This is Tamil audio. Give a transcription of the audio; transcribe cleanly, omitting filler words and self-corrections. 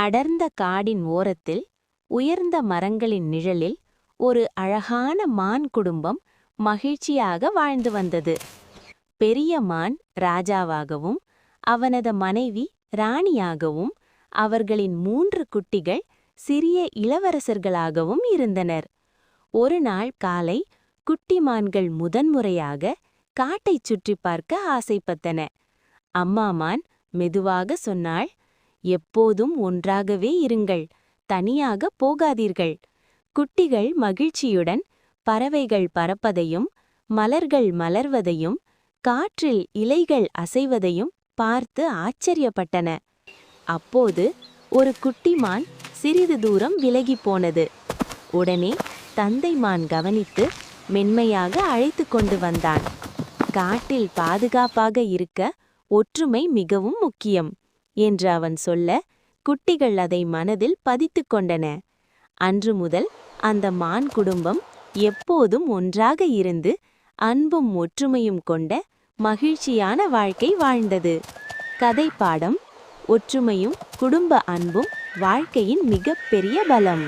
அடர்ந்த காடின் ஓரத்தில் உயர்ந்த மரங்களின் நிழலில் ஒரு அழகான மான் குடும்பம் மகிழ்ச்சியாக வாழ்ந்து வந்தது. பெரிய மான் ராஜாவாகவும் அவனது மனைவி ராணியாகவும் அவர்களின் 3 குட்டிகள் சிறிய இளவரசர்களாகவும் இருந்தனர். ஒரு நாள் காலை குட்டி மான்கள் முதன்முறையாக காட்டைச் சுற்றி பார்க்க ஆசைப்பட்டன. அம்மா மான் மெதுவாக சொன்னாள், எப்போதும் ஒன்றாகவே இருங்கள், தனியாக போகாதீர்கள். குட்டிகள் மகிழ்ச்சியுடன் பறவைகள் பறப்பதையும் மலர்கள் மலர்வதையும் காற்றில் இலைகள் அசைவதையும் பார்த்து ஆச்சரியப்பட்டன. அப்போது ஒரு குட்டி மான் சிறிது தூரம் விலகிப் போனது. உடனே தந்தை மான் கவனித்து மென்மையாக அழைத்து கொண்டு வந்தான். காட்டில் பாதுகாப்பாக இருக்க ஒற்றுமை மிகவும் முக்கியம் என்று அவன் சொல்ல, குட்டிகள் அதை மனதில் பதித்து கொண்டன. அன்று முதல் அந்த மான் குடும்பம் எப்போதும் ஒன்றாக இருந்து அன்பும் ஒற்றுமையும் கொண்ட மகிழ்ச்சியான வாழ்க்கை வாழ்ந்தது. கதை பாடம்: ஒற்றுமையும் குடும்ப அன்பும் வாழ்க்கையின் மிகப்பெரிய பலம்.